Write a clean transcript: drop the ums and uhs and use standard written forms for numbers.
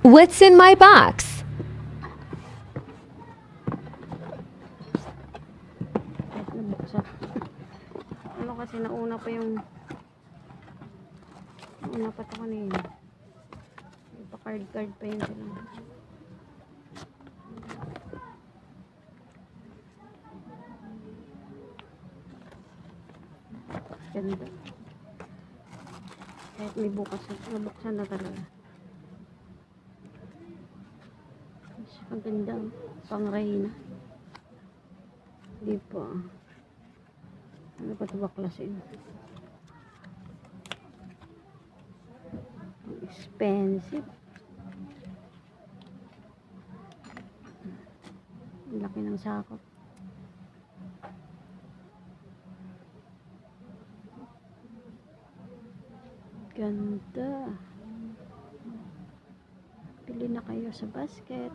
What's in my box? Kahit nabuksan. Ano kasi nauna pa yung nauna pa ito kanina. Pa-card pa yun sila. Ganda. Kahit may bukas, nabuksan na talaga. Ang ganda. Pang Reyna. Di pa. Ano pa ito baklasin? Expensive. Ang laki ng sakop. Ganda. Pili na kayo sa basket.